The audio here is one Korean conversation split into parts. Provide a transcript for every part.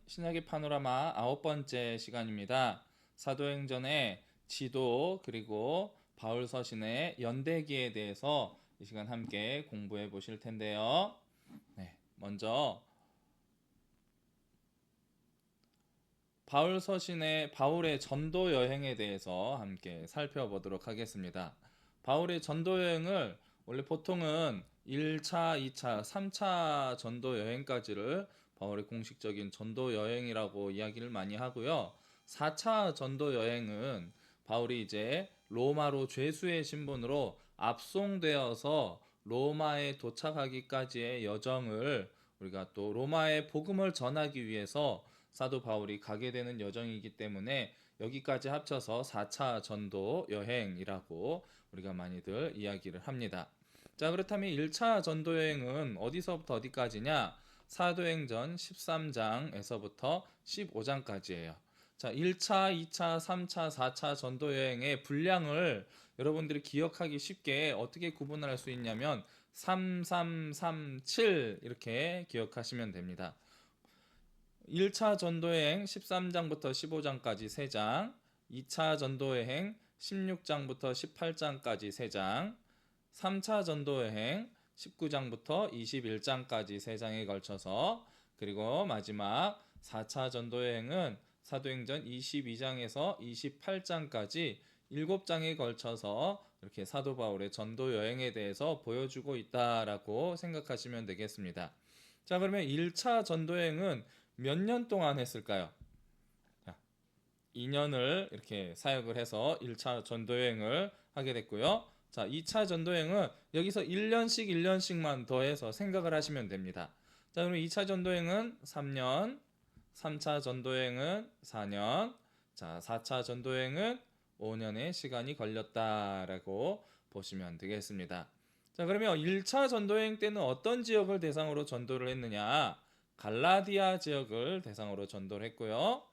신약의 파노라마 9번째 시간입니다. 사도행전의 지도 그리고 바울 서신의 연대기에 대해서 이 시간 함께 공부해 보실 텐데요. 먼저 바울 서신의 바울의 전도 여행에 대해서 함께 살펴보도록 하겠습니다. 바울의 전도 여행을 원래 보통은 1차, 2차, 3차 전도 여행까지를 바울의 공식적인 전도 여행이라고 이야기를 많이 하고요. 4차 전도 여행은 바울이 이제 로마로 죄수의 신분으로 압송되어서 로마에 도착하기까지의 여정을 우리가 또 로마의 복음을 전하기 위해서 사도 바울이 가게 되는 여정이기 때문에 여기까지 합쳐서 4차 전도 여행이라고 우리가 많이들 이야기를 합니다. 자, 그렇다면 1차 전도 여행은 어디서부터 어디까지냐? 사도행전 13장에서부터 15장까지예요. 자, 1차, 2차, 3차, 4차 전도 여행의 분량을 여러분들이 기억하기 쉽게 어떻게 구분을 할 수 있냐면 3337 이렇게 기억하시면 됩니다. 1차 전도여행 13장부터 15장까지 3장, 2차 전도여행 16장부터 18장까지 3장, 3차 전도여행 19장부터 21장까지 3장에 걸쳐서, 그리고 마지막 4차 전도여행은 사도행전 22장에서 28장까지 7장에 걸쳐서 이렇게 사도 바울의 전도 여행에 대해서 보여주고 있다라고 생각하시면 되겠습니다. 자, 그러면 1차 전도여행은 몇 년 동안 했을까요? 2년을 이렇게 사역을 해서 1차 전도여행을 하게 됐고요. 자, 2차 전도여행은 여기서 1년씩 1년씩만 더해서 생각을 하시면 됩니다. 자, 그럼 2차 전도여행은 3년, 3차 전도여행은 4년, 자, 4차 전도여행은 5년의 시간이 걸렸다라고 보시면 되겠습니다. 자, 그러면 1차 전도여행 때는 어떤 지역을 대상으로 전도를 했느냐? 갈라디아 지역을 대상으로 전도를 했고요.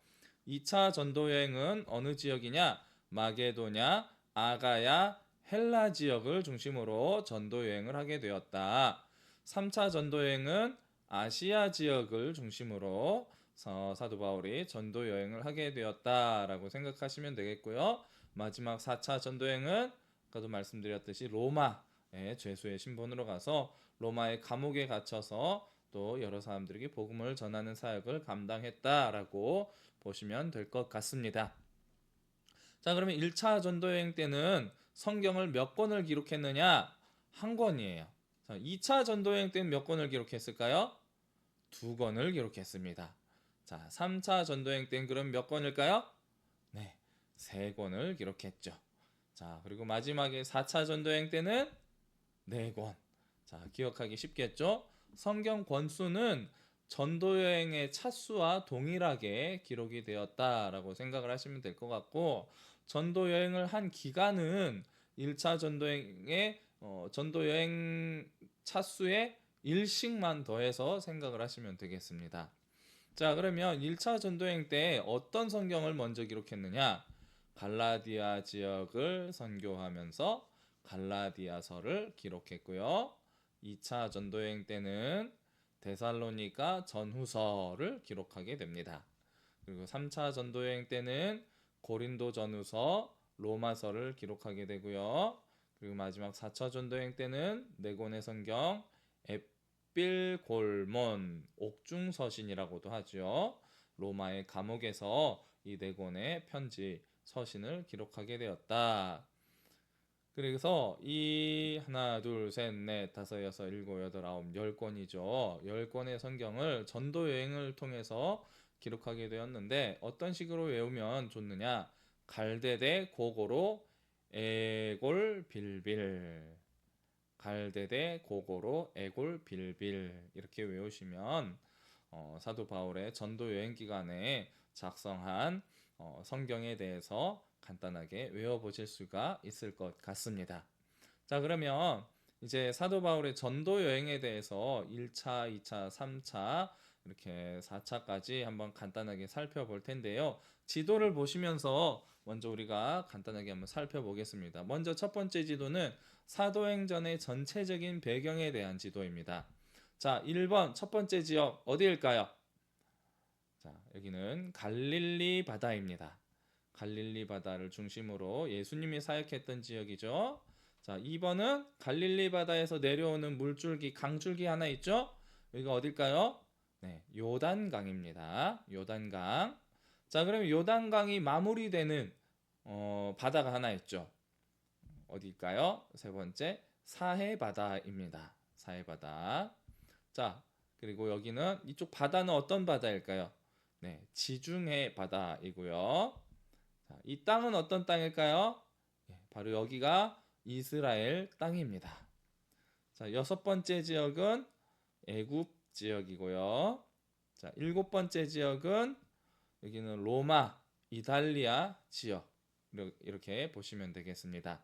2차 전도여행은 어느 지역이냐? 마게도냐, 아가야, 헬라 지역을 중심으로 전도여행을 하게 되었다. 3차 전도여행은 아시아 지역을 중심으로 사도 바울이 전도여행을 하게 되었다라고 생각하시면 되겠고요. 마지막 4차 전도여행은 아까도 말씀드렸듯이 로마의 죄수의 신분으로 가서 로마의 감옥에 갇혀서 또 여러 사람들에게 복음을 전하는 사역을 감당했다라고 보시면 될 것 같습니다. 자, 그러면 1차 전도여행 때는 성경을 몇 권을 기록했느냐? 한 권이에요. 자, 2차 전도여행 때는 몇 권을 기록했을까요? 2권을 기록했습니다. 자, 3차 전도여행 때는 그럼 몇 권일까요? 네, 3권을 기록했죠. 자, 그리고 마지막에 4차 전도여행 때는 4권. 자, 기억하기 쉽겠죠? 성경 권수는 전도여행의 차수와 동일하게 기록이 되었다라고 생각을 하시면 될 것 같고, 전도여행을 한 기간은 1차 전도여행의 전도여행 차수의 일씩만 더해서 생각을 하시면 되겠습니다. 자, 그러면 1차 전도여행 때 어떤 성경을 먼저 기록했느냐? 갈라디아 지역을 선교하면서 갈라디아서를 기록했고요. 2차 전도여행 때는 데살로니가 전후서를 기록하게 됩니다. 그리고 3차 전도여행 때는 고린도 전후서, 로마서를 기록하게 되고요. 그리고 마지막 4차 전도여행 때는 네 권의 성경, 에필골몬, 옥중서신이라고도 하죠. 로마의 감옥에서 이 네 권의 편지, 서신을 기록하게 되었다. 그래서 이 하나, 둘, 셋, 넷, 다섯, 여섯, 일곱, 여덟, 아홉, 10권이죠. 10권의 성경을 전도 여행을 통해서 기록하게 되었는데 어떤 식으로 외우면 좋느냐? 갈대대 고고로 에골 빌빌, 갈대대 고고로 에골 빌빌 이렇게 외우시면 사도 바울의 전도 여행 기간에 작성한 성경에 대해서 간단하게 외워보실 수가 있을 것 같습니다. 자, 그러면 이제 사도 바울의 전도 여행에 대해서 1차, 2차, 3차 이렇게 4차까지 한번 간단하게 살펴볼 텐데요. 지도를 보시면서 먼저 우리가 간단하게 한번 살펴보겠습니다. 먼저 첫 번째 지도는 사도행전의 전체적인 배경에 대한 지도입니다. 자, 1번 첫 번째 지역 어디일까요? 자, 여기는 갈릴리 바다입니다. 갈릴리 바다를 중심으로 예수님이 사역했던 지역이죠. 자, 2번은 갈릴리 바다에서 내려오는 물줄기, 강줄기 하나 있죠? 여기가 어딜까요? 네, 요단강입니다. 요단강. 자, 그럼 요단강이 마무리되는 바다가 하나 있죠. 어딜까요? 세 번째, 사해 바다입니다. 사해 바다. 자, 그리고 여기는 이쪽 바다는 어떤 바다일까요? 네, 지중해 바다이고요. 자, 이 땅은 어떤 땅일까요? 예, 바로 여기가 이스라엘 땅입니다. 자, 여섯 번째 지역은 애굽 지역이고요. 자, 일곱 번째 지역은 여기는 로마, 이탈리아 지역. 이렇게 보시면 되겠습니다.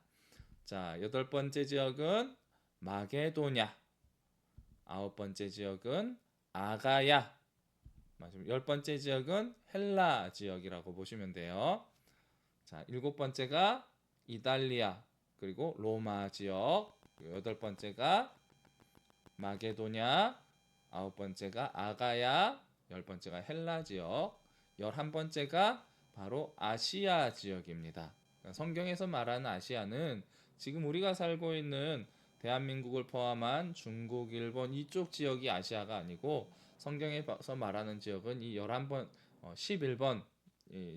자, 여덟 번째 지역은 마게도냐. 아홉 번째 지역은 아가야. 마지막 열 번째 지역은 헬라 지역이라고 보시면 돼요. 자, 일곱 번째가 이탈리아, 그리고 로마 지역. 그리고 여덟 번째가 마게도냐, 아홉 번째가 아가야, 열 번째가 헬라 지역, 열한 번째가 바로 아시아 지역입니다. 그러니까 성경에서 말하는 아시아는 지금 우리가 살고 있는 대한민국을 포함한 중국, 일본 이쪽 지역이 아시아가 아니고 성경에서 말하는 지역은 이 11번, 11번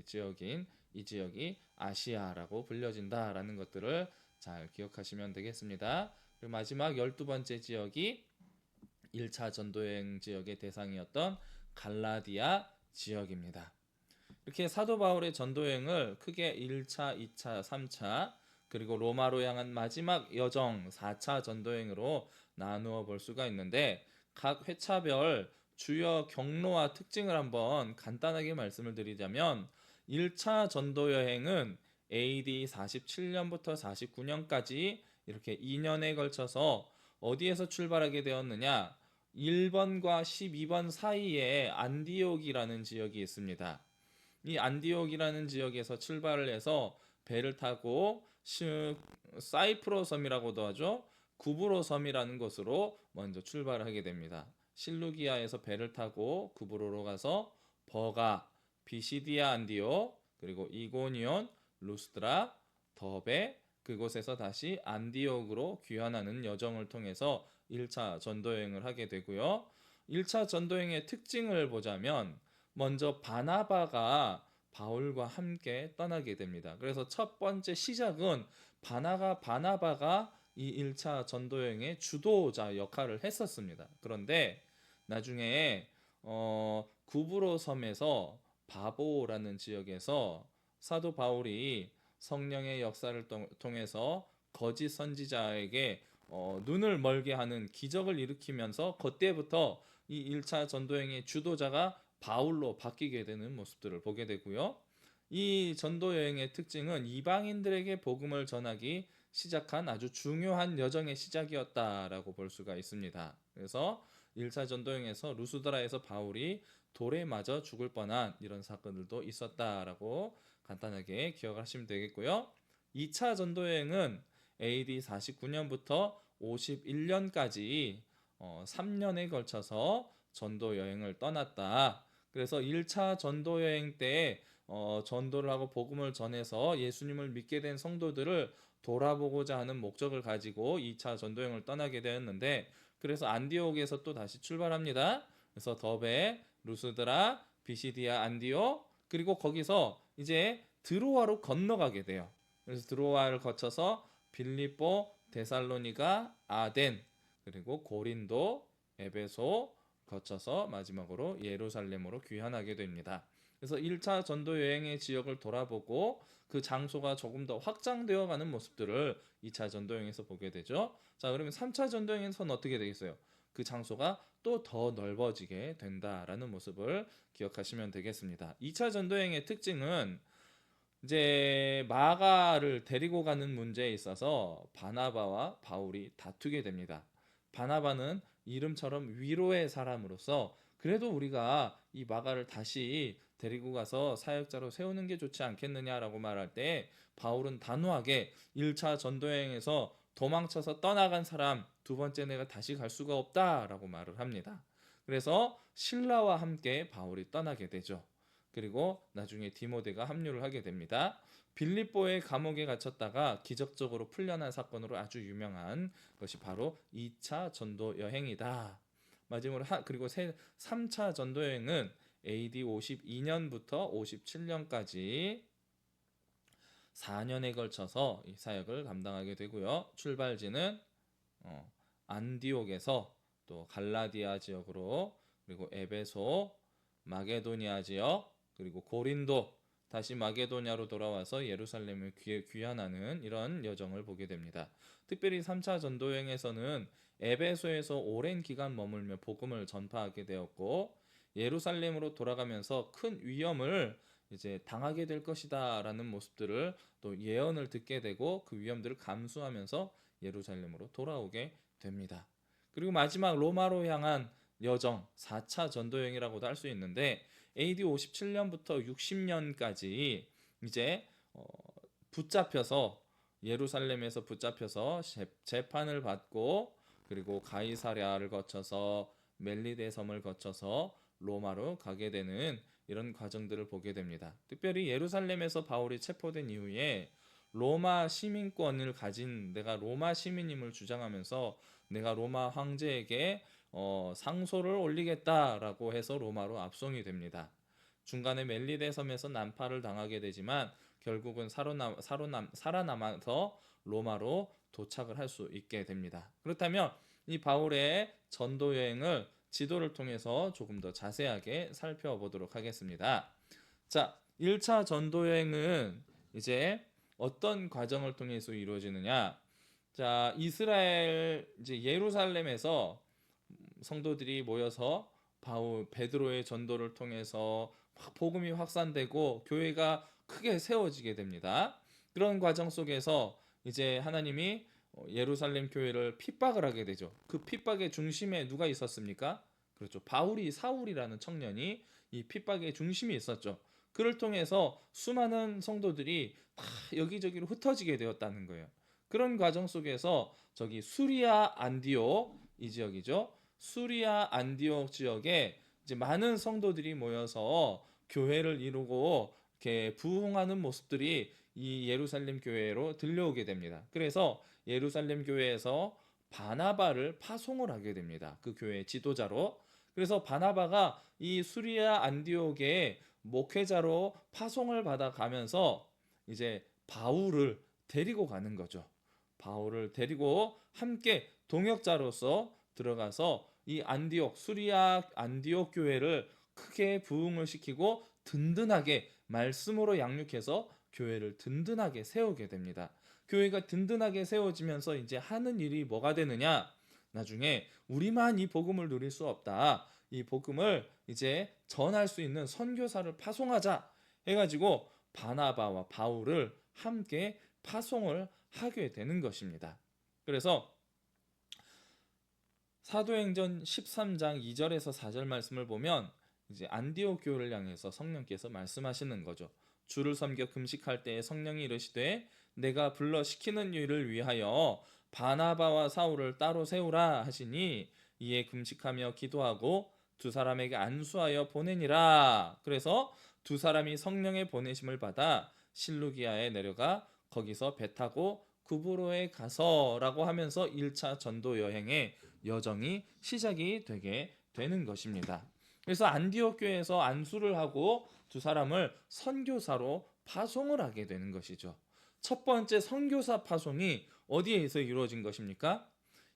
지역인 이 지역이 아시아라고 불려진다라는 것들을 잘 기억하시면 되겠습니다. 그리고 마지막 12번째 지역이 1차 전도여행 지역의 대상이었던 갈라디아 지역입니다. 이렇게 사도 바울의 전도여행을 크게 1차, 2차, 3차 그리고 로마로 향한 마지막 여정 4차 전도여행으로 나누어 볼 수가 있는데 각 회차별 주요 경로와 특징을 한번 간단하게 말씀을 드리자면 1차 전도여행은 AD 47년부터 49년까지 이렇게 2년에 걸쳐서 어디에서 출발하게 되었느냐? 1번과 12번 사이에 안디옥이라는 지역이 있습니다. 이 안디옥이라는 지역에서 출발을 해서 배를 타고 사이프로 섬이라고도 하죠. 구브로 섬이라는 곳으로 먼저 출발을 하게 됩니다. 실루기아에서 배를 타고 구브로로 가서 버가, 비시디아 안디옥, 그리고 이고니온, 루스드라, 더베, 그곳에서 다시 안디옥으로 귀환하는 여정을 통해서 1차 전도여행을 하게 되고요. 1차 전도여행의 특징을 보자면 먼저 바나바가 바울과 함께 떠나게 됩니다. 그래서 첫 번째 시작은 바나바가 이 1차 전도여행의 주도자 역할을 했었습니다. 그런데 나중에 구브로 섬에서 바보라는 지역에서 사도 바울이 성령의 역사를 통해서 거짓 선지자에게 눈을 멀게 하는 기적을 일으키면서 그때부터 이 1차 전도여행의 주도자가 바울로 바뀌게 되는 모습들을 보게 되고요. 이 전도여행의 특징은 이방인들에게 복음을 전하기 시작한 아주 중요한 여정의 시작이었다라고 볼 수가 있습니다. 그래서 1차 전도여행에서 루스드라에서 바울이 돌에 맞아 죽을 뻔한 이런 사건들도 있었다라고 간단하게 기억하시면 되겠고요. 2차 전도여행은 AD 49년부터 51년까지 3년에 걸쳐서 전도여행을 떠났다. 그래서 1차 전도여행 때 전도를 하고 복음을 전해서 예수님을 믿게 된 성도들을 돌아보고자 하는 목적을 가지고 2차 전도여행을 떠나게 되었는데 그래서 안디옥에서 또 다시 출발합니다. 그래서 더베, 루스드라, 비시디아, 안디옥 그리고 거기서 이제 드로아로 건너가게 돼요. 그래서 드로아를 거쳐서 빌립보, 데살로니가, 아덴 그리고 고린도, 에베소 거쳐서 마지막으로 예루살렘으로 귀환하게 됩니다. 그래서 1차 전도 여행의 지역을 돌아보고 그 장소가 조금 더 확장되어 가는 모습들을 2차 전도 여행에서 보게 되죠. 자, 그러면 3차 전도 여행에서는 어떻게 되겠어요? 그 장소가 또 더 넓어지게 된다라는 모습을 기억하시면 되겠습니다. 2차 전도 여행의 특징은 이제 마가를 데리고 가는 문제에 있어서 바나바와 바울이 다투게 됩니다. 바나바는 이름처럼 위로의 사람으로서 그래도 우리가 이 마가를 다시 데리고 가서 사역자로 세우는 게 좋지 않겠느냐라고 말할 때 바울은 단호하게 1차 전도여행에서 도망쳐서 떠나간 사람 두 번째 내가 다시 갈 수가 없다라고 말을 합니다. 그래서 신라와 함께 바울이 떠나게 되죠. 그리고 나중에 디모데가 합류를 하게 됩니다. 빌립보의 감옥에 gat혔다가 기적적으로 풀려난 사건으로 아주 유명한 것이 바로 2차 전도 여행이다. 마지막으로 그리고 3차 전도 여행은 AD 52년부터 57년까지 4년에 걸쳐서 이 사역을 감당하게 되고요. 출발지는 안디옥에서 또 갈라디아 지역으로, 그리고 에베소, 마게도니아 지역, 그리고 고린도, 다시 마게도냐로 돌아와서 예루살렘을 귀환하는 이런 여정을 보게 됩니다. 특별히 3차 전도 여행에서는 에베소에서 오랜 기간 머물며 복음을 전파하게 되었고, 예루살렘으로 돌아가면서 큰 위험을 이제 당하게 될 것이다라는 모습들을 또 예언을 듣게 되고, 그 위험들을 감수하면서 예루살렘으로 돌아오게 됩니다. 그리고 마지막 로마로 향한 여정, 4차 전도 여행이라고도 할 수 있는데, AD 57년부터 60년까지 이제 붙잡혀서, 예루살렘에서 붙잡혀서 재판을 받고, 그리고 가이사랴를 거쳐서 멜리데 섬을 거쳐서 로마로 가게 되는 이런 과정들을 보게 됩니다. 특별히 예루살렘에서 바울이 체포된 이후에 로마 시민권을 가진, 내가 로마 시민임을 주장하면서 내가 로마 황제에게 상소를 올리겠다라고 해서 로마로 압송이 됩니다. 중간에 멜리데 섬에서 난파를 당하게 되지만 결국은 살아남아서 로마로 도착을 할 수 있게 됩니다. 그렇다면 이 바울의 전도 여행을 지도를 통해서 조금 더 자세하게 살펴보도록 하겠습니다. 자, 1차 전도 여행은 이제 어떤 과정을 통해서 이루어지느냐? 자, 이스라엘 이제 예루살렘에서 성도들이 모여서 베드로의 전도를 통해서 복음이 확산되고 교회가 크게 세워지게 됩니다. 그런 과정 속에서 이제 하나님이 예루살렘 교회를 핍박을 하게 되죠. 그 핍박의 중심에 누가 있었습니까? 그렇죠. 사울이라는 청년이 이 핍박의 중심이 있었죠. 그를 통해서 수많은 성도들이 다 여기저기로 흩어지게 되었다는 거예요. 그런 과정 속에서 저기 수리아 안디옥, 이 지역이죠. 수리아 안디옥 지역에 이제 많은 성도들이 모여서 교회를 이루고 이렇게 부흥하는 모습들이 이 예루살렘 교회로 들려오게 됩니다. 그래서 예루살렘 교회에서 바나바를 파송을 하게 됩니다. 그 교회의 지도자로. 그래서 바나바가 이 수리아 안디옥의 목회자로 파송을 받아가면서 이제 바울을 데리고 가는 거죠. 바울을 데리고 함께 동역자로서 들어가서 이 수리아 안디옥 교회를 크게 부흥을 시키고 든든하게 말씀으로 양육해서 교회를 든든하게 세우게 됩니다. 교회가 든든하게 세워지면서 이제 하는 일이 뭐가 되느냐? 나중에 우리만 이 복음을 누릴 수 없다. 이 복음을 이제 전할 수 있는 선교사를 파송하자 해가지고 바나바와 바울을 함께 파송을 하게 되는 것입니다. 그래서 사도행전 13장 2절에서 4절 말씀을 보면 이제 안디옥 교회를 향해서 성령께서 말씀하시는 거죠. 주를 섬겨 금식할 때에 성령이 이르시되 내가 불러 시키는 일을 위하여 바나바와 사울을 따로 세우라 하시니 이에 금식하며 기도하고 두 사람에게 안수하여 보내니라. 그래서 두 사람이 성령의 보내심을 받아 실루기아에 내려가 거기서 배 타고 구브로에 가서라고 하면서 1차 전도 여행의 여정이 시작이 되게 되는 것입니다. 그래서 안디옥 교회에서 안수를 하고 두 사람을 선교사로 파송을 하게 되는 것이죠. 첫 번째 선교사 파송이 어디에서 이루어진 것입니까?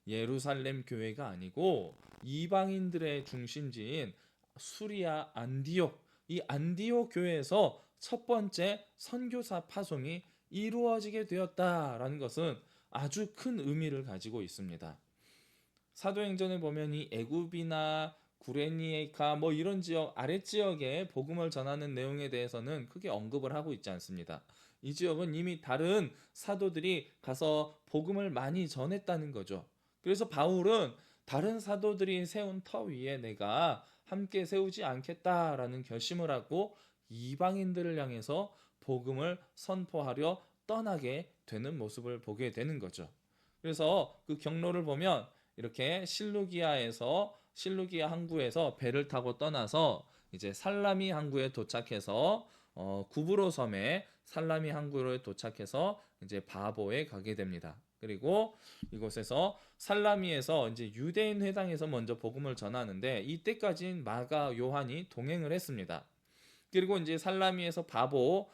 예루살렘 교회가 아니고 이방인들의 중심지인 수리아 안디옥, 이 안디옥 교회에서 첫 번째 선교사 파송이 이루어지게 되었다라는 것은 아주 큰 의미를 가지고 있습니다. 사도행전에 보면 이 애굽이나 구레니에카 이런 지역, 아랫 지역에 복음을 전하는 내용에 대해서는 크게 언급을 하고 있지 않습니다. 이 지역은 이미 다른 사도들이 가서 복음을 많이 전했다는 거죠. 그래서 바울은 다른 사도들이 세운 터 위에 내가 함께 세우지 않겠다라는 결심을 하고 이방인들을 향해서 복음을 선포하려 떠나게 되는 모습을 보게 되는 거죠. 그래서 그 경로를 보면 이렇게 실루기아에서 실루기아 항구에서 배를 타고 떠나서 이제 살라미 항구에 도착해서 구브로 섬에 살라미 항구에 도착해서 이제 바보에 가게 됩니다. 그리고 이곳에서 살라미에서 이제 유대인 회당에서 먼저 복음을 전하는데 이때까지는 마가 요한이 동행을 했습니다. 그리고 이제 살라미에서 바보로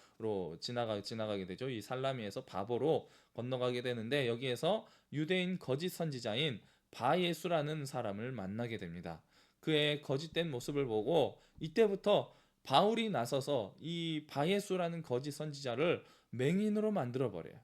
지나가게 되죠. 이 살라미에서 바보로 건너가게 되는데 여기에서 유대인 거짓 선지자인 바예수라는 사람을 만나게 됩니다. 그의 거짓된 모습을 보고 이때부터 바울이 나서서 이 바예수라는 거짓 선지자를 맹인으로 만들어 버려요.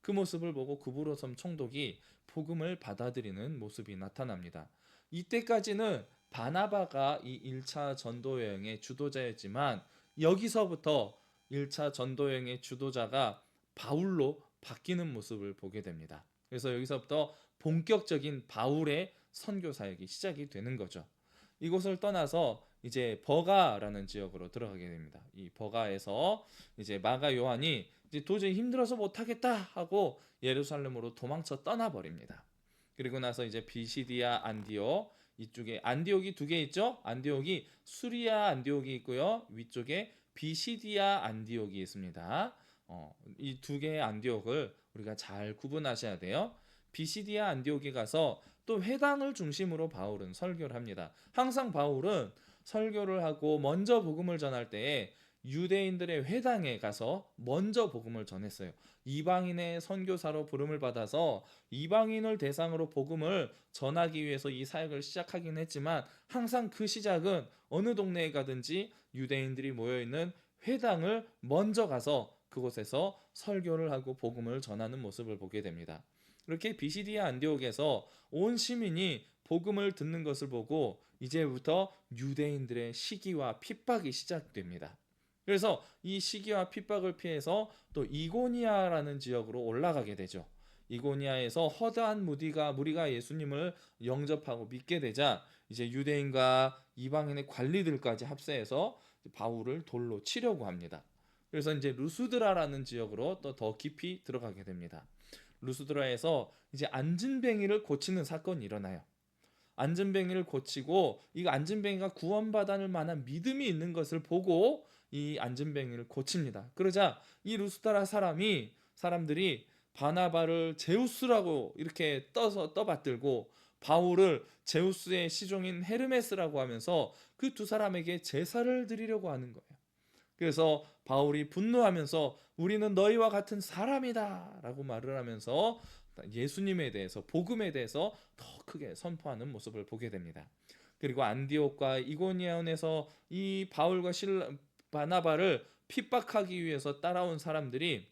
그 모습을 보고 구브로섬 총독이 복음을 받아들이는 모습이 나타납니다. 이때까지는 바나바가 이 1차 전도 여행의 주도자였지만 여기서부터 1차 전도 여행의 주도자가 바울로 바뀌는 모습을 보게 됩니다. 그래서 여기서부터 본격적인 바울의 선교 사역이 시작이 되는 거죠. 이곳을 떠나서 이제 버가라는 지역으로 들어가게 됩니다. 이 버가에서 이제 마가 요한이 이제 도저히 힘들어서 못하겠다 하고 예루살렘으로 도망쳐 떠나버립니다. 그리고 나서 이제 비시디아 안디옥, 이쪽에 안디옥이 두 개 있죠. 안디옥이 수리아 안디옥이 있고요. 위쪽에 비시디아 안디옥이 있습니다. 이 두 개의 안디옥을 우리가 잘 구분하셔야 돼요. 비시디아 안디옥에 가서 또 회당을 중심으로 바울은 설교를 합니다. 항상 바울은 설교를 하고 먼저 복음을 전할 때에 유대인들의 회당에 가서 먼저 복음을 전했어요. 이방인의 선교사로 부름을 받아서 이방인을 대상으로 복음을 전하기 위해서 이 사역을 시작하긴 했지만 항상 그 시작은 어느 동네에 가든지 유대인들이 모여있는 회당을 먼저 가서 그곳에서 설교를 하고 복음을 전하는 모습을 보게 됩니다. 이렇게 비시디아 안디옥에서 온 시민이 복음을 듣는 것을 보고 이제부터 유대인들의 시기와 핍박이 시작됩니다. 그래서 이 시기와 핍박을 피해서 또 이고니아라는 지역으로 올라가게 되죠. 이고니아에서 허다한 무리가 예수님을 영접하고 믿게 되자 이제 유대인과 이방인의 관리들까지 합세해서 바울을 돌로 치려고 합니다. 그래서 이제 루스드라라는 지역으로 또 더 깊이 들어가게 됩니다. 루스드라에서 이제 안진뱅이를 고치는 사건이 일어나요. 안진뱅이를 고치고 이 안진뱅이가 구원받을 만한 믿음이 있는 것을 보고 이 안진뱅이를 고칩니다. 그러자 이 루스드라 사람들이 바나바를 제우스라고 이렇게 떠받들고 바울을 제우스의 시종인 헤르메스라고 하면서 그 두 사람에게 제사를 드리려고 하는 거예요. 그래서 바울이 분노하면서 우리는 너희와 같은 사람이다 라고 말을 하면서 예수님에 대해서 복음에 대해서 더 크게 선포하는 모습을 보게 됩니다. 그리고 안디옥과 이고니온에서 이 바울과 바나바를 핍박하기 위해서 따라온 사람들이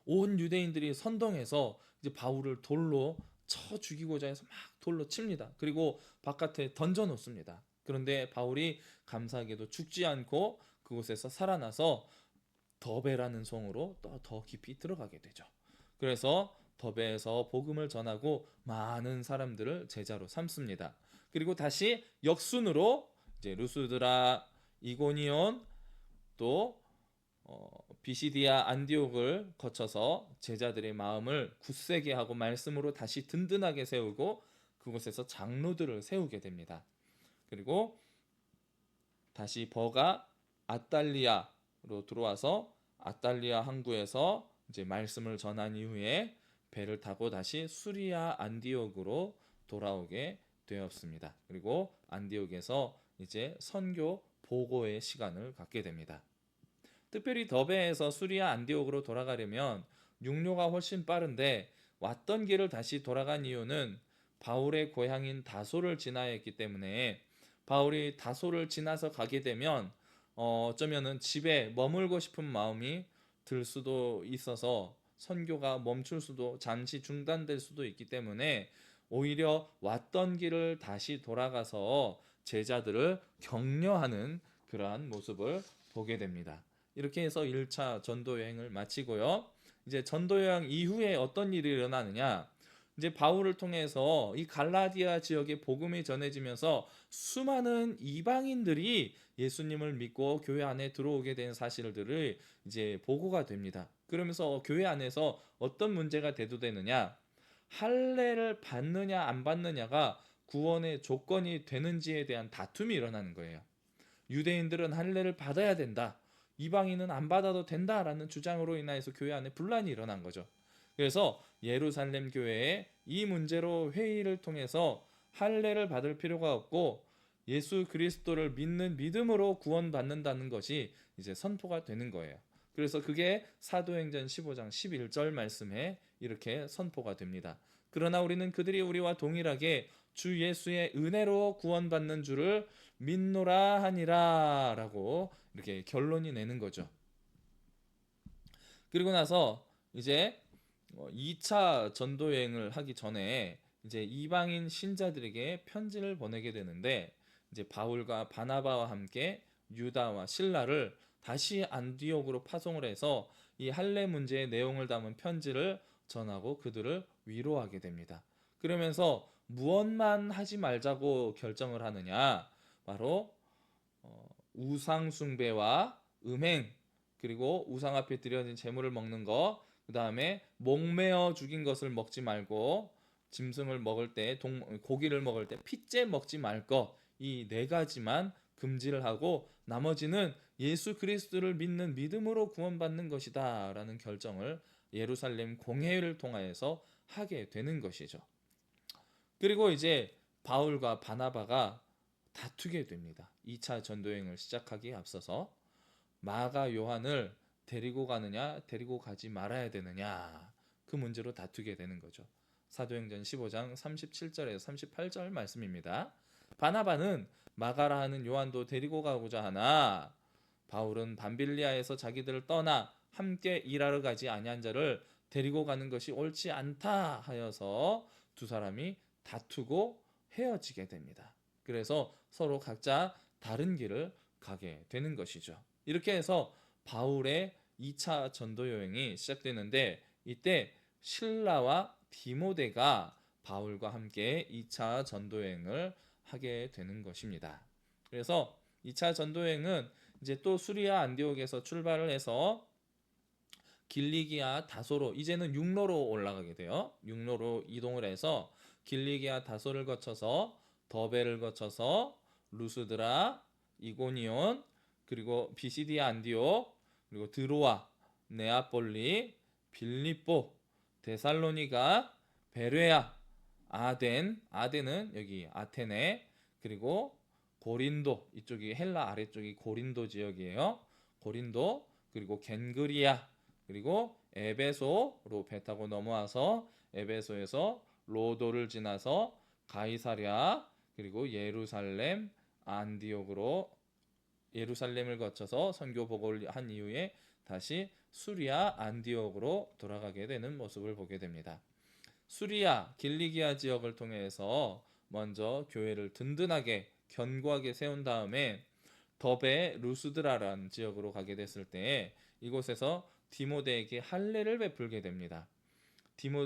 온 유대인들이 선동해서 이제 바울을 돌로 쳐 죽이고자 해서 막 돌로 칩니다. 그리고 바깥에 던져 놓습니다. 그런데 바울이 감사하게도 죽지 않고 그곳에서 살아나서 더베라는 성으로 또 더 깊이 들어가게 되죠. 그래서 더베에서 복음을 전하고 많은 사람들을 제자로 삼습니다. 그리고 다시 역순으로 이제 루스드라, 이고니온 또 비시디아 안디옥을 거쳐서 제자들의 마음을 굳세게 하고 말씀으로 다시 든든하게 세우고 그곳에서 장로들을 세우게 됩니다. 그리고 다시 버가 아탈리아로 들어와서 아탈리아 항구에서 이제 말씀을 전한 이후에 배를 타고 다시 수리아 안디옥으로 돌아오게 되었습니다. 그리고 안디옥에서 이제 선교 보고의 시간을 갖게 됩니다. 특별히 더베에서 수리아 안디옥으로 돌아가려면 육로가 훨씬 빠른데 왔던 길을 다시 돌아간 이유는 바울의 고향인 다소를 지나야 했기 때문에 바울이 다소를 지나서 가게 되면 어쩌면은 집에 머물고 싶은 마음이 들 수도 있어서 선교가 멈출 수도 잠시 중단될 수도 있기 때문에 오히려 왔던 길을 다시 돌아가서 제자들을 격려하는 그러한 모습을 보게 됩니다. 이렇게 해서 1차 전도 여행을 마치고요. 이제 전도 여행 이후에 어떤 일이 일어나느냐? 이제 바울을 통해서 이 갈라디아 지역에 복음이 전해지면서 수많은 이방인들이 예수님을 믿고 교회 안에 들어오게 된 사실들을 이제 보고가 됩니다. 그러면서 교회 안에서 어떤 문제가 대두되느냐? 할례를 받느냐 안 받느냐가 구원의 조건이 되는지에 대한 다툼이 일어나는 거예요. 유대인들은 할례를 받아야 된다. 이방인은 안 받아도 된다라는 주장으로 인하여서 교회 안에 분란이 일어난 거죠. 그래서 예루살렘 교회에 이 문제로 회의를 통해서 할례를 받을 필요가 없고 예수 그리스도를 믿는 믿음으로 구원받는다는 것이 이제 선포가 되는 거예요. 그래서 그게 사도행전 15장 11절 말씀에 이렇게 선포가 됩니다. 그러나 우리는 그들이 우리와 동일하게 주 예수의 은혜로 구원받는 줄을 믿노라 하니라 라고 이렇게 결론이 내는 거죠. 그리고 나서 이제 2차 전도 여행을 하기 전에 이제 이방인 신자들에게 편지를 보내게 되는데 이제 바울과 바나바와 함께 유다와 실라를 다시 안디옥으로 파송을 해서 이 할례 문제의 내용을 담은 편지를 전하고 그들을 위로하게 됩니다. 그러면서 무엇만 하지 말자고 결정을 하느냐? 바로 우상 숭배와 음행, 그리고 우상 앞에 드려진 제물을 먹는 거, 그 다음에 목매어 죽인 것을 먹지 말고 짐승을 먹을 때 고기를 먹을 때 핏째 먹지 말 거, 이 네 가지만 금지를 하고 나머지는 예수 그리스도를 믿는 믿음으로 구원받는 것이다 라는 결정을 예루살렘 공회를 통하여서 하게 되는 것이죠. 그리고 이제 바울과 바나바가 다투게 됩니다. 2차 전도여행을 시작하기에 앞서서 마가 요한을 데리고 가느냐 데리고 가지 말아야 되느냐 그 문제로 다투게 되는 거죠. 사도행전 15장 37절에서 38절 말씀입니다. 바나바는 마가라 하는 요한도 데리고 가고자 하나 바울은 밤빌리아에서 자기들을 떠나 함께 일하러 가지 아니한 자를 데리고 가는 것이 옳지 않다 하여서 두 사람이 다투고 헤어지게 됩니다. 그래서 서로 각자 다른 길을 가게 되는 것이죠. 이렇게 해서 바울의 2차 전도 여행이 시작되는데 이때 실라와 디모데가 바울과 함께 2차 전도 여행을 하게 되는 것입니다. 그래서 2차 전도 여행은 이제 또 수리아 안디옥에서 출발을 해서 길리기아 다소로 이제는 육로로 올라가게 돼요. 육로로 이동을 해서 길리기아 다소를 거쳐서 더베를 거쳐서 루스드라, 이고니온, 그리고 비시디아 안디옥, 그리고 드로아, 네아폴리, 빌립보, 데살로니가, 베레아, 아덴은 여기 아테네, 그리고 고린도, 이쪽이 헬라 아래쪽이 고린도 지역이에요. 고린도, 그리고 겐그리아, 그리고 에베소로 배 타고 넘어와서 에베소에서 로도를 지나서 가이사랴, 그리고 예루살렘, 안디옥으로 예루살렘을 거쳐서 선교 보고를 한 이후에 다시 수리아 안디옥으로 돌아가게 되는 모습을 보게 됩니다. 수리아 길리기아 지역을 통해서 먼저 교회를 든든하게 견고하게 세운 다음에 더베 루스드라라는 지역으로 가게 됐을 때 이곳에서 디모데에게 할례를 베풀게 됩니다.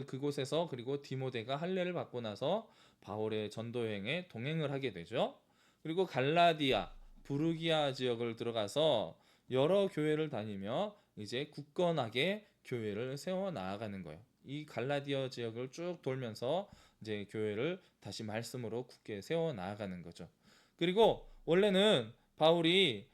그곳에서 그리고 디모데가 할례를 받고 나서 바울의 전도 여행에 동행을 하게 되죠. 그리고 갈라디아, 부르기아 지역을 들어가서 여러 교회를 다니며 이제 굳건하게 교회를 세워 나아가는 거예요. 이 갈라디아 지역을 쭉 돌면서 이제 교회를 다시 말씀으로 굳게 세워 나아가는 거죠. 그리고 원래는 바울이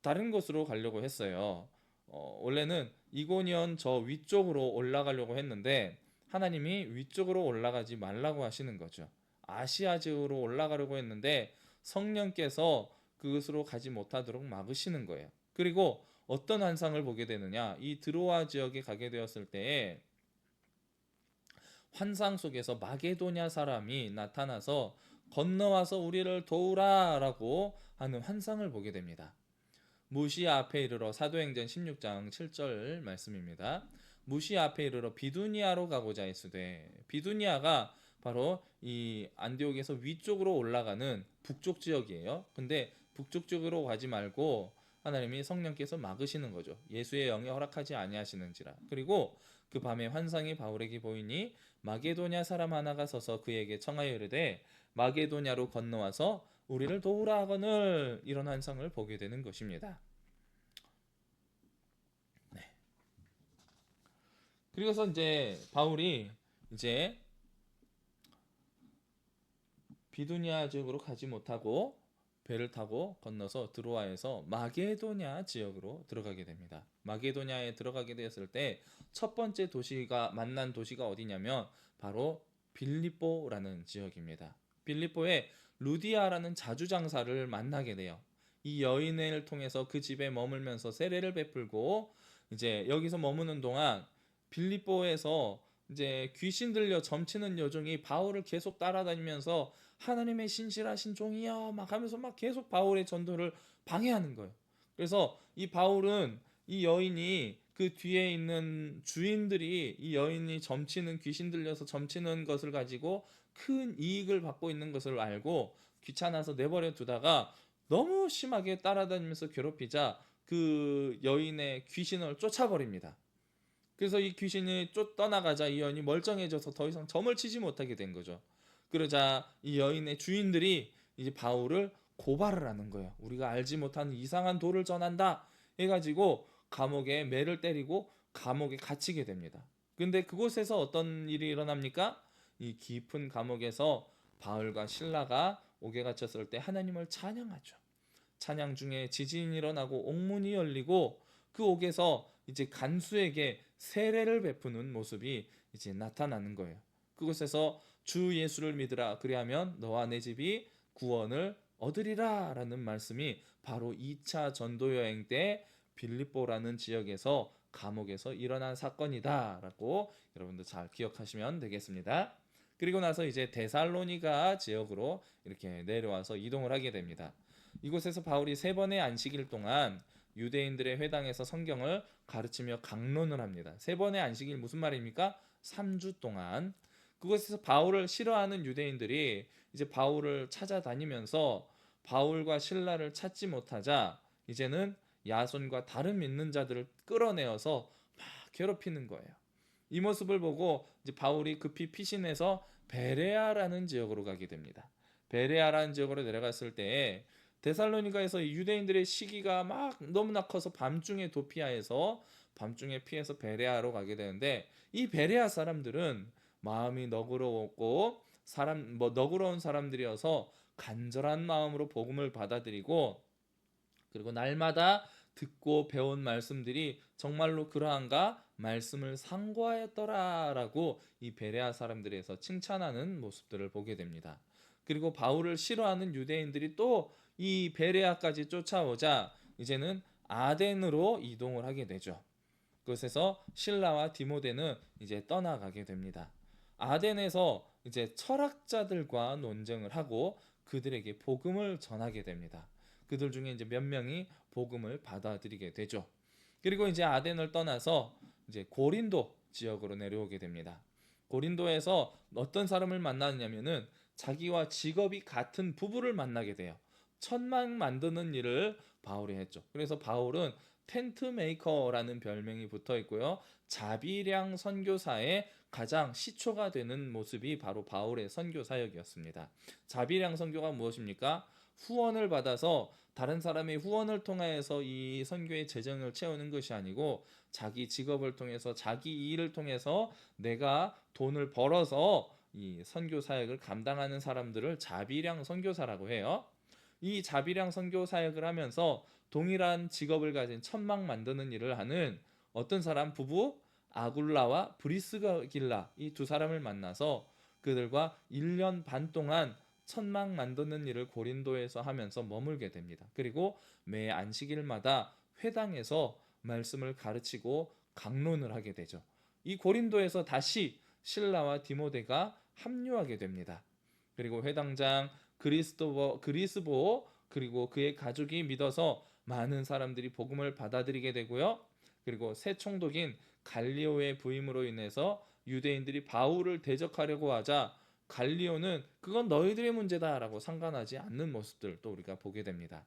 다른 곳으로 가려고 했어요. 원래는 이고니온 저 위쪽으로 올라가려고 했는데 하나님이 위쪽으로 올라가지 말라고 하시는 거죠. 아시아 지역으로 올라가려고 했는데 성령께서 그것으로 가지 못하도록 막으시는 거예요. 그리고 어떤 환상을 보게 되느냐, 이 드로아 지역에 가게 되었을 때 환상 속에서 마게도냐 사람이 나타나서 건너와서 우리를 도우라 라고 하는 환상을 보게 됩니다. 무시아 앞에 이르러 사도행전 16장 7절 말씀입니다. 무시아 앞에 이르러 비두니아로 가고자 했으되, 비두니아가 바로 이 안디옥에서 위쪽으로 올라가는 북쪽 지역이에요. 근데 북쪽 쪽으로 가지 말고 하나님이 성령께서 막으시는 거죠. 예수의 영이 허락하지 아니하시는지라. 그리고 그 밤에 환상이 바울에게 보이니 마게도냐 사람 하나가 서서 그에게 청하여 이르되 마게도냐로 건너와서 우리를 도우라 하거늘, 이런 환상을 보게 되는 것입니다. 네. 그리고서 이제 바울이 이제 비두니아 지역으로 가지 못하고 배를 타고 건너서 드로아에서 마게도냐 지역으로 들어가게 됩니다. 마게도냐에 들어가게 되었을 때 첫 번째 도시가 만난 도시가 어디냐면 바로 빌립보라는 지역입니다. 빌립보에 루디아라는 자주장사를 만나게 돼요. 이 여인을 통해서 그 집에 머물면서 세례를 베풀고 이제 여기서 머무는 동안 빌립보에서 이제 귀신 들려 점치는 여종이 바울을 계속 따라다니면서 하나님의 신실하신 종이여 막 하면서 막 계속 바울의 전도를 방해하는 거예요. 그래서 이 바울은 이 여인이 그 뒤에 있는 주인들이 이 여인이 점치는 귀신 들려서 점치는 것을 가지고 큰 이익을 받고 있는 것을 알고 귀찮아서 내버려 두다가 너무 심하게 따라다니면서 괴롭히자 그 여인의 귀신을 쫓아버립니다. 그래서 이 귀신이 떠나가자 이 여인이 멀쩡해져서 더 이상 점을 치지 못하게 된 거죠. 그러자 이 여인의 주인들이 이제 바울을 고발을 하는 거예요. 우리가 알지 못하는 이상한 도를 전한다 해가지고 감옥에 매를 때리고 감옥에 갇히게 됩니다. 근데 그곳에서 어떤 일이 일어납니까? 이 깊은 감옥에서 바울과 실라가 옥에 갇혔을 때 하나님을 찬양하죠. 찬양 중에 지진이 일어나고 옥문이 열리고 그 옥에서 이제 간수에게 세례를 베푸는 모습이 이제 나타나는 거예요. 그곳에서 주 예수를 믿으라 그리하면 너와 내 집이 구원을 얻으리라 라는 말씀이 바로 2차 전도 여행 때 빌립보라는 지역에서 감옥에서 일어난 사건이다 라고 여러분들 잘 기억하시면 되겠습니다. 그리고 나서 이제 데살로니가 지역으로 이렇게 내려와서 이동을 하게 됩니다. 이곳에서 바울이 3번의 안식일 동안 유대인들의 회당에서 성경을 가르치며 강론을 합니다. 3번의 안식일 무슨 말입니까? 3주 동안. 그곳에서 바울을 싫어하는 유대인들이 이제 바울을 찾아다니면서 바울과 실라를 찾지 못하자 이제는 야손과 다른 믿는 자들을 끌어내어서 막 괴롭히는 거예요. 이 모습을 보고 이제 바울이 급히 피신해서 베레아라는 지역으로 가게 됩니다. 베레아라는 지역으로 내려갔을 때 데살로니가에서 유대인들의 시기가 막 너무나 커서 밤중에 도피하여서 밤중에 피해서 베레아로 가게 되는데 이 베레아 사람들은 마음이 너그러웠고 너그러운 사람들이어서 간절한 마음으로 복음을 받아들이고 그리고 날마다 듣고 배운 말씀들이 정말로 그러한가 말씀을 상고하였더라라고 이 베레아 사람들에서 칭찬하는 모습들을 보게 됩니다. 그리고 바울을 싫어하는 유대인들이 또 이 베레아까지 쫓아오자 이제는 아덴으로 이동을 하게 되죠. 그곳에서 실라와 디모데는 이제 떠나가게 됩니다. 아덴에서 이제 철학자들과 논쟁을 하고 그들에게 복음을 전하게 됩니다. 그들 중에 이제 몇 명이 복음을 받아들이게 되죠. 그리고 이제 아덴을 떠나서 이제 고린도 지역으로 내려오게 됩니다. 고린도에서 어떤 사람을 만나느냐면은 자기와 직업이 같은 부부를 만나게 돼요. 천막 만드는 일을 바울이 했죠. 그래서 바울은 텐트 메이커라는 별명이 붙어 있고요. 자비량 선교사의 가장 시초가 되는 모습이 바로 바울의 선교 사역이었습니다. 자비량 선교가 무엇입니까? 후원을 받아서 다른 사람의 후원을 통해서 이 선교의 재정을 채우는 것이 아니고 자기 직업을 통해서 자기 일을 통해서 내가 돈을 벌어서 이 선교 사역을 감당하는 사람들을 자비량 선교사라고 해요. 이 자비량 선교 사역을 하면서 동일한 직업을 가진 천막 만드는 일을 하는 어떤 사람 부부 아굴라와 브리스길라 이 두 사람을 만나서 그들과 1년 반 동안 천막 만드는 일을 고린도에서 하면서 머물게 됩니다. 그리고 매 안식일마다 회당에서 말씀을 가르치고 강론을 하게 되죠. 이 고린도에서 다시 실라와 디모데가 합류하게 됩니다. 그리고 회당장 그리스보 그리고 그의 가족이 믿어서 많은 사람들이 복음을 받아들이게 되고요. 그리고 새 총독인 갈리오의 부임으로 인해서 유대인들이 바울을 대적하려고 하자 갈리오는 그건 너희들의 문제다라고 상관하지 않는 모습들 또 우리가 보게 됩니다.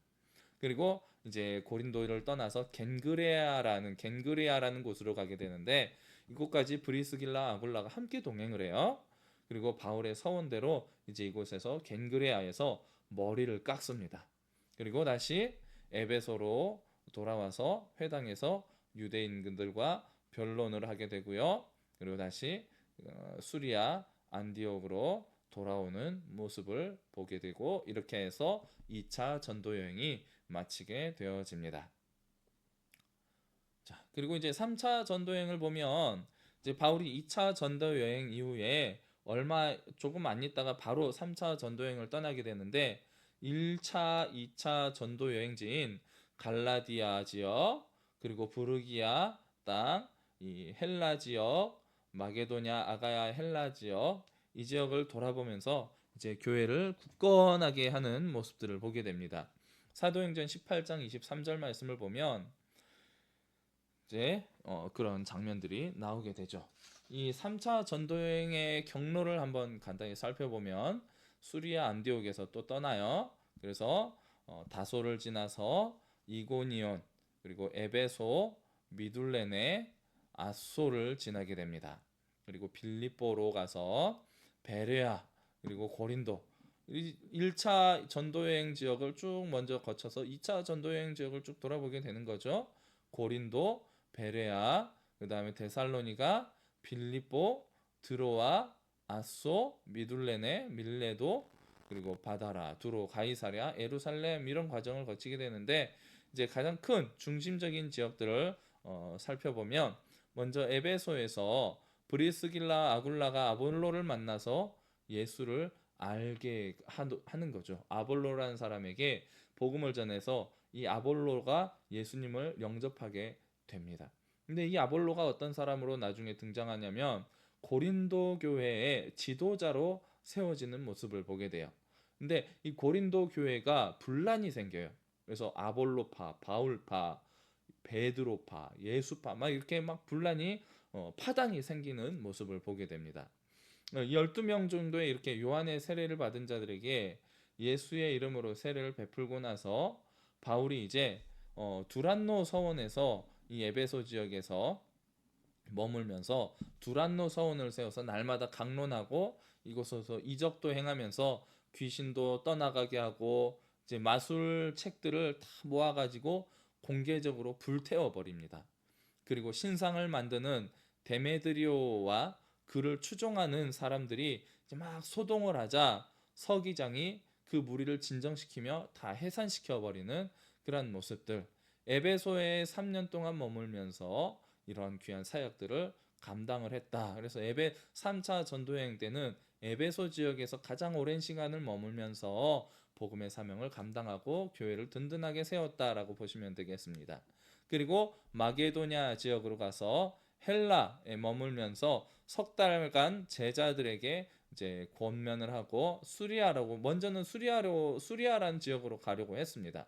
그리고 이제 고린도를 떠나서 겐그레아라는 곳으로 가게 되는데 이곳까지 브리스길라 아굴라가 함께 동행을 해요. 그리고 바울의 서원대로 이제 이곳에서 겐그레아에서 머리를 깎습니다. 그리고 다시 에베소로 돌아와서 회당에서 유대인들과 변론을 하게 되고요. 그리고 다시 수리아 안디옥으로 돌아오는 모습을 보게 되고 이렇게 해서 2차 전도 여행이 마치게 되어집니다. 자, 그리고 이제 3차 전도 여행을 보면 이제 바울이 2차 전도 여행 이후에 얼마 조금 안 있다가 바로 3차 전도 여행을 떠나게 되는데 1차, 2차 전도 여행지인 갈라디아 지역, 그리고 부르기아 땅, 이 헬라 지역, 마게도냐, 아가야 헬라 지역 이 지역을 돌아보면서 이제 교회를 굳건하게 하는 모습들을 보게 됩니다. 사도행전 18장 23절 말씀을 보면 이제 그런 장면들이 나오게 되죠. 이 3차 전도여행의 경로를 한번 간단히 살펴보면 수리아 안디옥에서 또 떠나요. 그래서 다소를 지나서 이고니온, 그리고 에베소, 미둘레네, 아소를 지나게 됩니다. 그리고 빌립보로 가서 베레아, 그리고 고린도 1차 전도여행 지역을 쭉 먼저 거쳐서 2차 전도여행 지역을 쭉 돌아보게 되는 거죠. 고린도, 베레아, 그 다음에 데살로니가, 빌립보, 드로아, 아소, 미둘레네, 밀레도, 그리고 바다라, 두로, 가이사랴, 예루살렘 이런 과정을 거치게 되는데 이제 가장 큰 중심적인 지역들을 살펴보면 먼저 에베소에서 브리스길라, 아굴라가 아볼로를 만나서 예수를 알게 하는 거죠. 아볼로라는 사람에게 복음을 전해서 이 아볼로가 예수님을 영접하게 됩니다. 근데 이 아볼로가 어떤 사람으로 나중에 등장하냐면 고린도 교회의 지도자로 세워지는 모습을 보게 돼요. 근데 이 고린도 교회가 분란이 생겨요. 그래서 아볼로파, 바울파, 베드로파, 예수파 막 이렇게 막 분란이 파당이 생기는 모습을 보게 됩니다. 12명 정도의 이렇게 요한의 세례를 받은 자들에게 예수의 이름으로 세례를 베풀고 나서 바울이 이제 두란노 서원에서 이 에베소 지역에서 머물면서 두란노 서원을 세워서 날마다 강론하고 이곳에서 이적도 행하면서 귀신도 떠나가게 하고 이제 마술 책들을 다 모아가지고 공개적으로 불태워 버립니다. 그리고 신상을 만드는 데메드리오와 그를 추종하는 사람들이 이제 막 소동을 하자 서기장이 그 무리를 진정시키며 다 해산시켜 버리는 그런 모습들. 에베소에 3년 동안 머물면서 이런 귀한 사역들을 감당을 했다. 그래서 3차 전도여행 때는 에베소 지역에서 가장 오랜 시간을 머물면서 복음의 사명을 감당하고 교회를 든든하게 세웠다라고 보시면 되겠습니다. 그리고 마게도냐 지역으로 가서 헬라에 머물면서 석 달간 제자들에게 이제 권면을 하고 먼저는 수리아라는 지역으로 가려고 했습니다.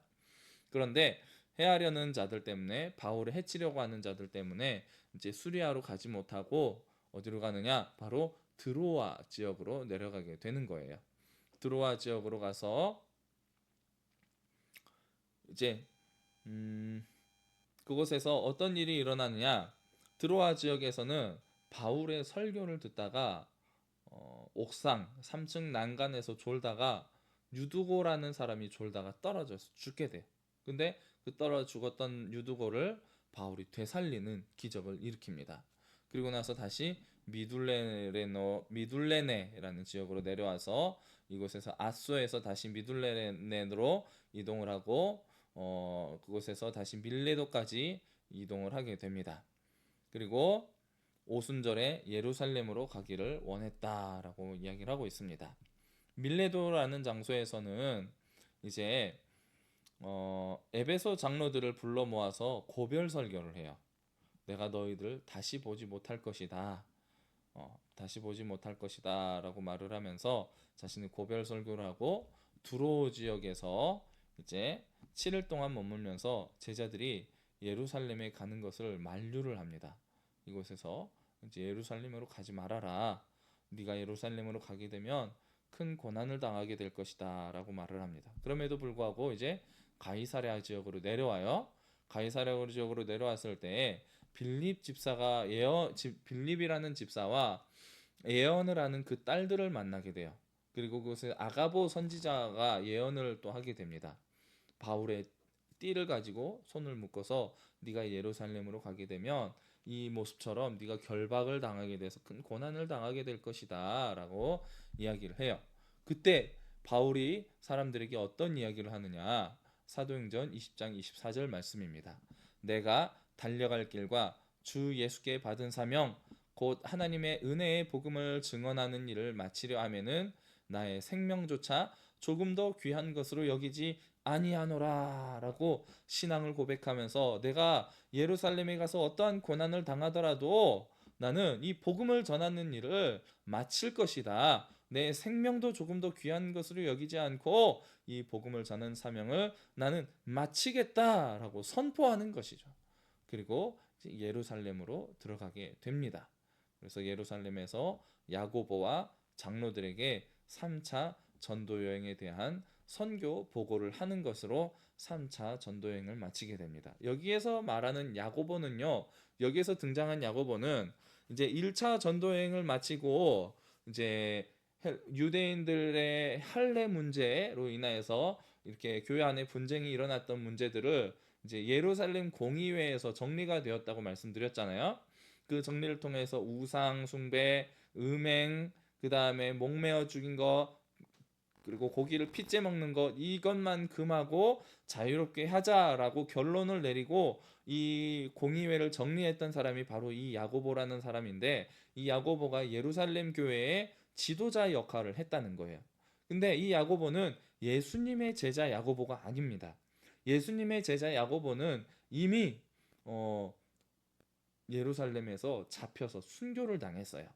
그런데 헤아려는 자들 때문에 바울을 해치려고 하는 자들 때문에 이제 수리아로 가지 못하고 어디로 가느냐? 바로 드로아 지역으로 내려가게 되는 거예요. 드로아 지역으로 가서 이제 그곳에서 어떤 일이 일어나느냐? 드로아 지역에서는 바울의 설교를 듣다가 옥상 3층 난간에서 졸다가 유두고라는 사람이 졸다가 떨어져서 죽게 돼. 근데 그 떨어 죽었던 유두고를 바울이 되살리는 기적을 일으킵니다. 그리고 나서 다시 미둘레네라는 지역으로 내려와서 이곳에서 아소에서 다시 미둘레네로 이동을 하고 그곳에서 다시 밀레도까지 이동을 하게 됩니다. 그리고 오순절에 예루살렘으로 가기를 원했다라고 이야기를 하고 있습니다. 밀레도라는 장소에서는 이제 에베소 장로들을 불러 모아서 고별 설교를 해요. 내가 너희들 다시 보지 못할 것이다. 다시 보지 못할 것이다라고 말을 하면서 자신이 고별 설교를 하고 두로 지역에서 이제 7일 동안 머물면서 제자들이 예루살렘에 가는 것을 만류를 합니다. 이곳에서 이제 예루살렘으로 가지 말아라. 네가 예루살렘으로 가게 되면 큰 고난을 당하게 될 것이다라고 말을 합니다. 그럼에도 불구하고 이제 가이사랴 지역으로 내려와요. 가이사랴 지역으로 내려왔을 때 빌립이라는 집사와 예언을 하는 그 딸들을 만나게 돼요. 그리고 그곳에 아가보 선지자가 예언을 또 하게 됩니다. 바울의 띠를 가지고 손을 묶어서 네가 예루살렘으로 가게 되면 이 모습처럼 네가 결박을 당하게 돼서 큰 고난을 당하게 될 것이다 라고 이야기를 해요. 그때 바울이 사람들에게 어떤 이야기를 하느냐, 사도행전 20장 24절 말씀입니다. 내가 달려갈 길과 주 예수께 받은 사명 곧 하나님의 은혜의 복음을 증언하는 일을 마치려 하면은 나의 생명조차 조금 더 귀한 것으로 여기지 아니하노라 라고 신앙을 고백하면서 내가 예루살렘에 가서 어떠한 고난을 당하더라도 나는 이 복음을 전하는 일을 마칠 것이다. 내 생명도 조금 더 귀한 것으로 여기지 않고 이 복음을 전하는 사명을 나는 마치겠다라고 선포하는 것이죠. 그리고 예루살렘으로 들어가게 됩니다. 그래서 예루살렘에서 야고보와 장로들에게 3차 전도 여행에 대한 선교 보고를 하는 것으로 3차 전도 여행을 마치게 됩니다. 여기에서 말하는 야고보는요. 여기에서 등장한 야고보는 이제 1차 전도 여행을 마치고 이제 유대인들의 할례 문제로 인하여서 이렇게 교회 안에 분쟁이 일어났던 문제들을 이제 예루살렘 공의회에서 정리가 되었다고 말씀드렸잖아요. 그 정리를 통해서 우상 숭배, 음행, 그 다음에 목매어 죽인 거, 그리고 고기를 피째 먹는 것, 이것만 금하고 자유롭게 하자라고 결론을 내리고 이 공의회를 정리했던 사람이 바로 이 야고보라는 사람인데, 이 야고보가 예루살렘 교회의 지도자 역할을 했다는 거예요. 근데 이 야고보는 예수님의 제자 야고보가 아닙니다. 예수님의 제자 야고보는 이미 예루살렘에서 잡혀서 순교를 당했어요.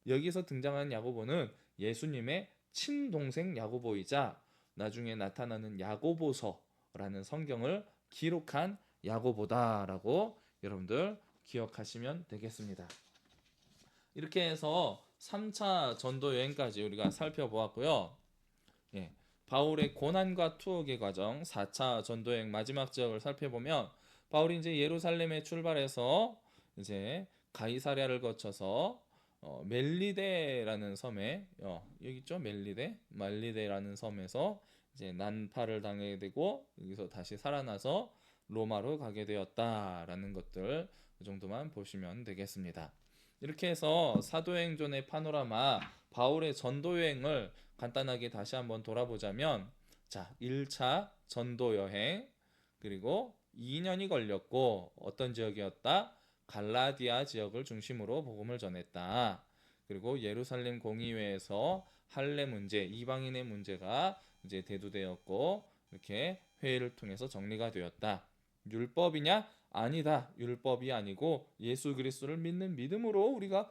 여기서 등장하는 야고보는 예수님의 친동생 야고보이자 나중에 나타나는 야고보서라는 성경을 기록한 야고보다라고 여러분들 기억하시면 되겠습니다. 이렇게 해서 3차 전도 여행까지 우리가 살펴보았고요. 예, 바울의 고난과 투옥의 과정 4차 전도 여행 마지막 지역을 살펴보면 바울이 이제 예루살렘에 출발해서 이제 가이사랴를 거쳐서 멜리데라는 섬에 여기 있죠, 말리데라는 섬에서 이제 난파를 당하게 되고 여기서 다시 살아나서 로마로 가게 되었다라는 것들 이 정도만 보시면 되겠습니다. 이렇게 해서 사도행전의 파노라마 바울의 전도 여행을 간단하게 다시 한번 돌아보자면, 자, 1차 전도 여행, 그리고 2년이 걸렸고 어떤 지역이었다? 갈라디아 지역을 중심으로 복음을 전했다. 그리고 예루살렘 공의회에서 할례 문제, 이방인의 문제가 이제 대두되었고 이렇게 회의를 통해서 정리가 되었다. 율법이냐? 아니다. 율법이 아니고 예수 그리스도를 믿는 믿음으로 우리가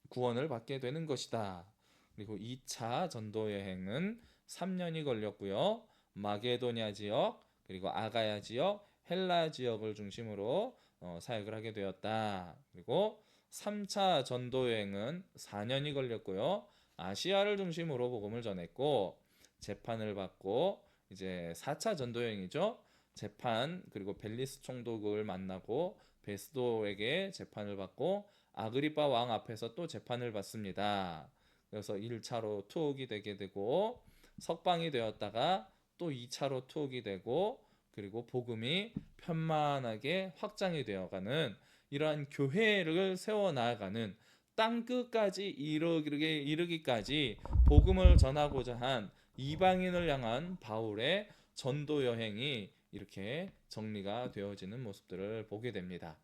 구원을 받게 되는 것이다. 그리고 2차 전도 여행은 3년이 걸렸고요. 마게도냐 지역, 그리고 아가야 지역, 헬라 지역을 중심으로 사역을 하게 되었다. 그리고 3차 전도 여행은 4년이 걸렸고요. 아시아를 중심으로 복음을 전했고 재판을 받고 이제 4차 전도 여행이죠. 재판, 그리고 벨리스 총독을 만나고 베스도에게 재판을 받고 아그리파 왕 앞에서 또 재판을 받습니다. 그래서 1차로 투옥이 되게 되고 석방이 되었다가 또 2차로 투옥이 되고 그리고 복음이 편만하게 확장이 되어가는 이러한 교회를 세워나가는 땅끝까지 이르기까지 복음을 전하고자 한 이방인을 향한 바울의 전도 여행이 이렇게 정리가 되어지는 모습들을 보게 됩니다.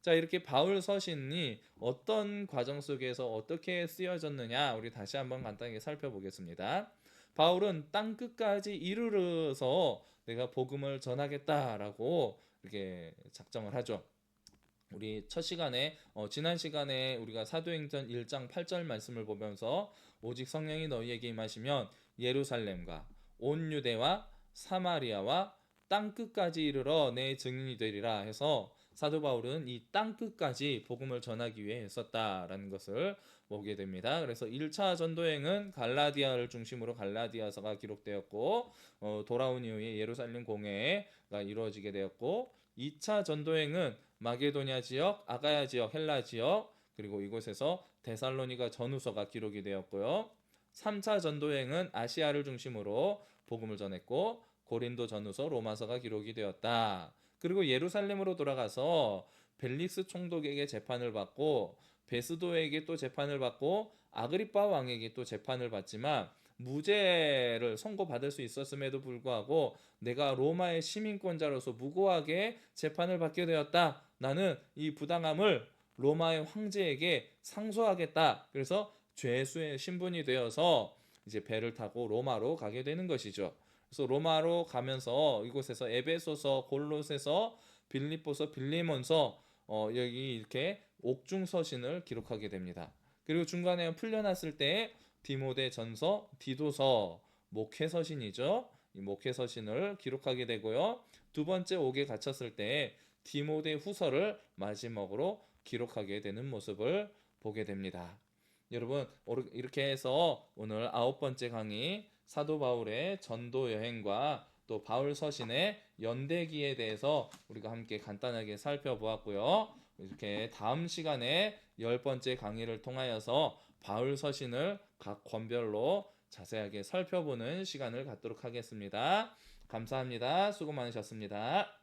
자, 이렇게 바울 서신이 어떤 과정 속에서 어떻게 쓰여졌느냐 우리 다시 한번 간단하게 살펴보겠습니다. 바울은 땅 끝까지 이르러서 내가 복음을 전하겠다라고 이렇게 작정을 하죠. 우리 첫 시간에 지난 시간에 우리가 사도행전 1장 8절 말씀을 보면서 오직 성령이 너희에게 임하시면 예루살렘과 온 유대와 사마리아와 땅 끝까지 이르러 내 증인이 되리라 해서 사도 바울은 이 땅 끝까지 복음을 전하기 위해 했었다라는 것을 보게 됩니다. 그래서 1차 전도행은 갈라디아를 중심으로 갈라디아서가 기록되었고 돌아온 이후에 예루살렘 공회가 이루어지게 되었고 2차 전도행은 마게도냐 지역, 아가야 지역, 헬라 지역, 그리고 이곳에서 데살로니가 전후서가 기록이 되었고요. 3차 전도행은 아시아를 중심으로 복음을 전했고 고린도 전후서, 로마서가 기록이 되었다. 그리고 예루살렘으로 돌아가서 벨릭스 총독에게 재판을 받고 베스도에게 또 재판을 받고 아그리파 왕에게 또 재판을 받지만 무죄를 선고받을 수 있었음에도 불구하고 내가 로마의 시민권자로서 무고하게 재판을 받게 되었다. 나는 이 부당함을 로마의 황제에게 상소하겠다. 그래서 죄수의 신분이 되어서 이제 배를 타고 로마로 가게 되는 것이죠. 그래서 로마로 가면서 이곳에서 에베소서, 골로새서, 빌립보서, 빌레몬서 여기 이렇게 옥중서신을 기록하게 됩니다. 그리고 중간에 풀려났을 때 디모데전서, 디도서, 목회서신이죠. 이 목회서신을 기록하게 되고요. 두 번째 옥에 갇혔을 때 디모데 후서를 마지막으로 기록하게 되는 모습을 보게 됩니다. 여러분 이렇게 해서 오늘 9번째 강의 사도 바울의 전도 여행과 또 바울 서신의 연대기에 대해서 우리가 함께 간단하게 살펴보았고요. 이렇게 다음 시간에 10번째 강의를 통하여서 바울 서신을 각 권별로 자세하게 살펴보는 시간을 갖도록 하겠습니다. 감사합니다. 수고 많으셨습니다.